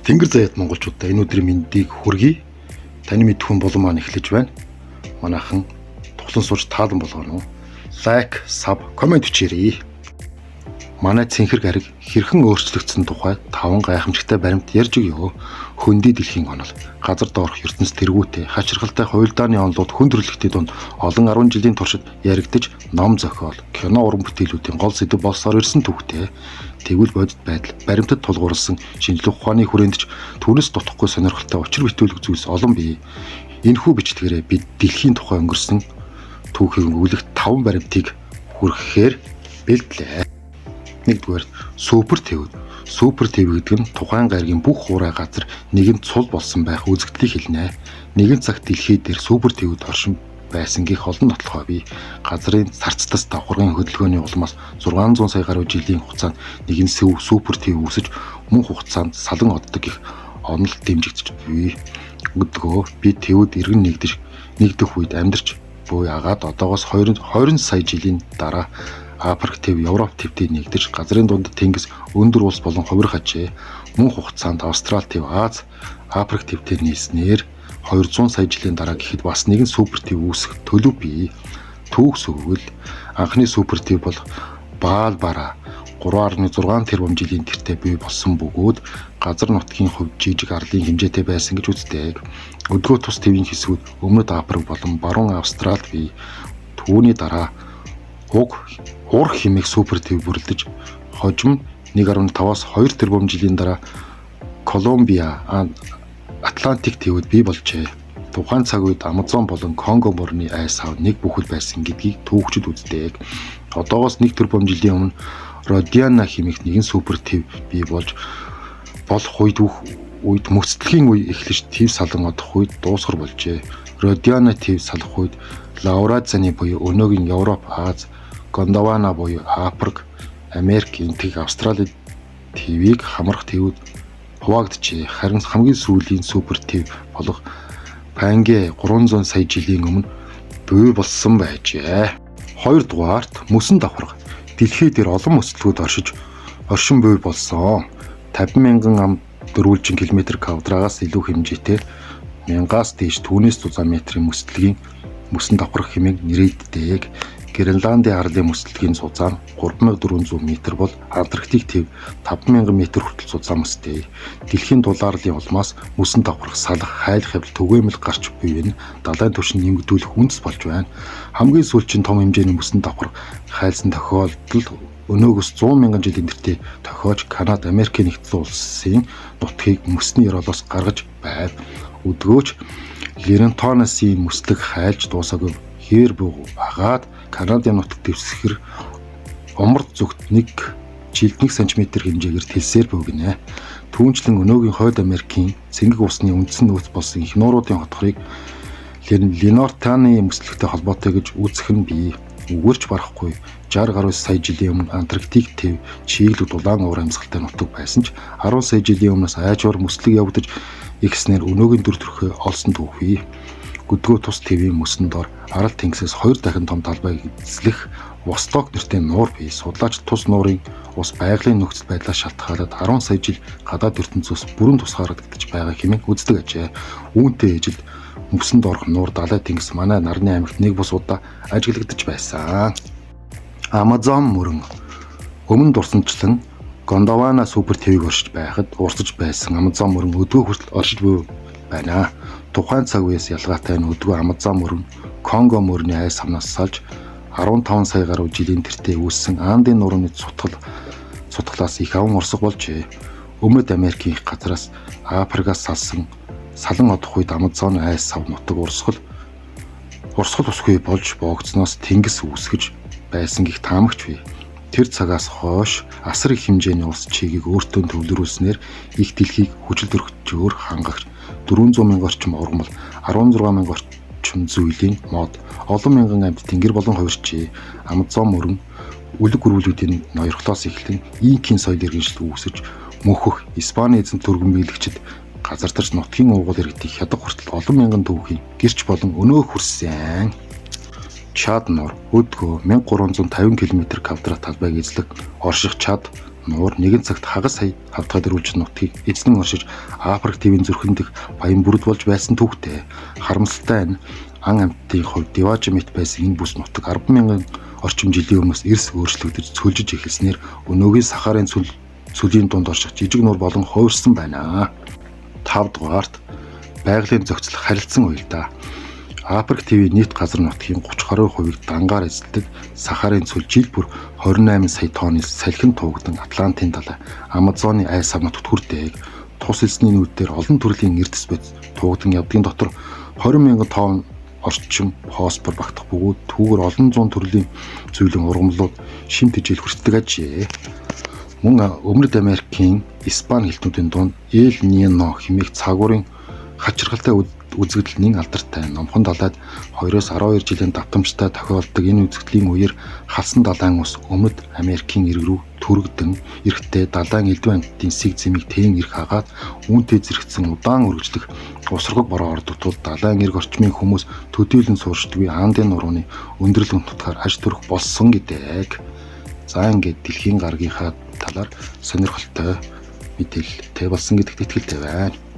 Тэнгэр заяат монголчуудаа энэ өдрийн мэндийг хүргэе. Таны мэдхүн болон маань эхлэж байна. Манайхан тухлан сурж таалан болгоно. Лайк, саб, комент бичээрэй. Манай цэнхэр гариг хэрхэн өөрчлөгдсөн тухай 5 гайхамшигтай баримт ярьж өгье. Хөндөй дэлхийн онол, газар доорх ертөнц тэргүүтэй, хачирхалтай хувилдааны онолууд хүн төрөлхтний дунд олон 10 жилийн туршид яригдж, ном зохиол, кино уран бүтээлүүдийн гол сэдэв болсоор ирсэн түүхтэй. Тэгвэл бодит байдал, баримтад тулгуурласан шинжлэх ухааны хүрээндч түүнээс дутхгүй сонирхолтой учир бүтээлэг зүйлс олон бий. Энэхүү бичлэгээрээ бид дэлхийн тухай өнгөрсөн түүхийг өвлөх 5 баримтыг хүргэхээр бэлдлээ. Нэгдүгээр супер тэв. Супер тэв гэдэг нь тухайн гаригийн бүх хуурай газар нэгэн цул болсон байх үзэгдлийг хэлнэ. Нэгэн цагт дэлхий дээр супер тэвд оршин байсан гих олон нотлохоо бий. Газрын царцтас давхаргын хөдөлгөөний улмаас 600 сая гаруй жилийн хугацаанд нэгэн супер тэв үүсэж мөн хугацаанд салан оддог гих онол дэмжигдэж буй. Өдгөө би тэвд иргэн нэгдэх үед амьдарч буй агаад одоогоос 20 сая жилийн дараа Африк тэв Европ тэвтэй нэгдэж газрын дунд тэнгис өндөр улс болон хувирах ажээ. Мөн хугацаанд Австрали тэв Аз Африк тэвтэй нийснээр 200 сая жилийн дараа гэхэд бас нэгэн супер тэв үүсэх төлөв бий. Түүх сөвгөл анхны супер тэв бол Баалбара 3.6 тэрбум жилийн тэртээ бий болсон бөгөөд газар нутгийн хувьд жижиг арлын хэмжээтэй байсан гэж үздэг. Өдгөө тус тэвийн хэсгүүд өмнөд Африк болон баруун Австралид бий. Түүний дараа Урх хэмээх супер тэв бүрлдэж хожим 1.5-аас 2 тэрбум жилийн дараа Колумбиа Атлантик тэвүүд бий болжээ. Тухайн цаг үед Амазон болон Конго морины айс хав нэг бүхэл байсан гэдгийг түүхчид үздэг. Одоогоос 1 тэрбум жилийн өмнө Родиана хэмээх нэгэн супер тэв бий болж болох үед мөцөлгийн үе эхлэж тэв салан одох үед дуусгар болжээ. Родиана тэв салах үед Лауразаны буюу өнөөгийн Европ, Аз, Гондвана буюу Африк, Америк, Энтэг, Австрали тэвийг хамрах тэвүүд хуваагджээ. Харин хамгийн сүүлийн супер тэв болох Панге 300 сая жилийн өмнө бий болсон байжээ. Хоёрдугаарт мөсөн давхарга. Дэлхий дээр олон мөслөгүүд оршин бий болсон. 50,000 ам дөрвөлжин км квадратаас илүү хэмжээтэй 1000-аас дээш түүнээс 6 метрийн мөсөн давхарга хэмээн нэрийддэг. Гренландын арлын мөслөгийн сузаан 3400 м бол Антарктик тэв 5000 м хүртэл сузаан мөстэй. Дэлхийн дулаарлын улмаас мөсөн давхарх салах, хайлах явдал түгээмэл гарч буй энэ далайн түвшин нэмэгдүүлэх үндэс болж байна. Хамгийн сүүлчийн том хэмжээний мөсөн давхарх хайлсан тохиолдол өнөөгөөс 100,000 жилийн тэртээ тохиож Канада, Америкийн нэгдсэн улсын нутгийг мөсний ёроолоос гаргаж байв. Өдгөөч Лерентоносын мөслөг хайлж дуусаагүй хэр багаад Канадын нутаг дэвсгэр умард зүгт 1 жилд 1 см хэмжээгээр тэлсээр бөгнэ. Түүнчлэн өнөөгийн хойд Америкийн цэнгэг усны үндсэн нөөц болсон их нууруудын хотхорыг Ленортаны мөслөгтэй холбоотой гэж үзэх нь бий. Үгээрч барахгүй 60 гаруй сая жилийн өмнө Антарктик тэв чиглэг дулаан уур амьсгалтай нутаг байсан ч 10 сая жилийн өмнөөс айжуур мөслөг явагдаж ихснээр өнөөгийн дүр төрхөө олсон түүх бий. Өдгөө тус тэвийн мөсөн дор арал тэнгисээс 2 дахин том талбайг эзлэх Восток нэртэй нуур бий. Судлаач тус нуурын ус байгалийн нөхцөл байдлаас шалтгаалаад 10 сая жил гадаад ертөнцөөс бүрэн тусгаарлагдаж байгаа хэмээн үздэг ажээ. Үүнтэй ижил мөсөнд орох нуур далай тэнгис манай нарны аймагт нэг бус удаа ажиглагдаж байсан. Амазон мөрөн өмнө дурсамжлан Гондвана супер тэвийг оршиж байхад урсаж байсан Амазон мөрөн өдгөө хүртэл оршиж буй байна. Тухайн цаг үеэс ялгаатай нь өдгөө Амазон мөрөн Конго мөрний айс хамнаас салж 15 сая гаруй жилийн тэртээ үүссэн Андын нуурны цутгалаас их аван урсах болжээ. Өмнөд Америкийн их газраас Африкаас салан одох үед Амазон айс сав нутаг урсгал усгүй болж боогцноос тэнгис үүсгэж байсан гих таамагч бий. Тэр цагаас хойш асар их хэмжээний улс чигийг өөртөө төвлөрүүлснээр их дэлхийг хүчил төрөгчөөр хангагч 400,000 орчим ургамал 16,000 орчим зүйлийн мод олон мянган амьд тэнгэр болон хувирчээ. Амазон мөрөн үлэг гөрвөлүүдийн ноёрхлоос эхлэн инкийн соёл иргэншил үүсэж мөнхөх Испани эзэнт төргөн биелэгчид газардарч нутгийн уугуул иргэдийг хятад хүртэл олон мянган төвхийн гэрч болон өнөөх хүрсэн. Чад нуур өдгөө 1350 км квадрат талбайг эзлэх орших Чад Нуур нэгэн цагт хагас сая хавтгай дөрвөлж нутгийг эзэн оршиж Африк твийн зүрхэн дэх баян бүрд болж байсан түүхтэй. Харамсалтай нь ан амьтдын хувьд Диважимет байсан энэ бүс нутаг 10,000 орчим жилийн өмнөөс эрс өөрчлөгдөж цөлжиж эхэлснээр өнөөгийн Сахарын цөлийн дунд орших жижиг нуур болон хувирсан байна. 5 дугаарт байгалийн зохицол харилцсан уялдаа. Африк твийн нийт газар нутгийн 30% дангаар эзэлдэг Сахарын цөл жил бүр 28 сая тонны салхин туугдан Атлантын далай, Амазоны айс сав нутагт хүрдэг. Тус эзний нүүдээр олон төрлийн эрдэс бодис туугдан явдгийн дотор 20,000 тонн орчим фосфор багтах бөгөөд түүгээр олон зуун төрлийн зүйлийн ургамлууд шим тэжээл хүртдэг ажээ. Мөн Өмнөд Америкийн Испани хэлтнүүдийн дунд Эл Нино хэмээх цагуурын хачиргалтай үзэгдэл нэг алдартай. Номхон далайд 2-12 жилийн давтамжтай тохиолддог энэ үзэгдлийн үеэр халсан далайн ус Өмнөд Америкийн ирэг рүү түргдэн эрэхтэй далайн элдв амьтдын сэг зэмийг тээн ирэх хагаад үүнтэй зэрэгцэн удаан үргэлжлэх усрагг бороо ордог тул далайн эрг орчмын хүмүүс төдийлөн сууршдгүй Андын нурууны өндөрлөг нутгаар аж төрөх болсон гэдэг. За ингээд дэлхийн гаргийнхаа талаар сонирхолтой мэдээлэлтэй болсон гэдэгт итгэлтэй байна.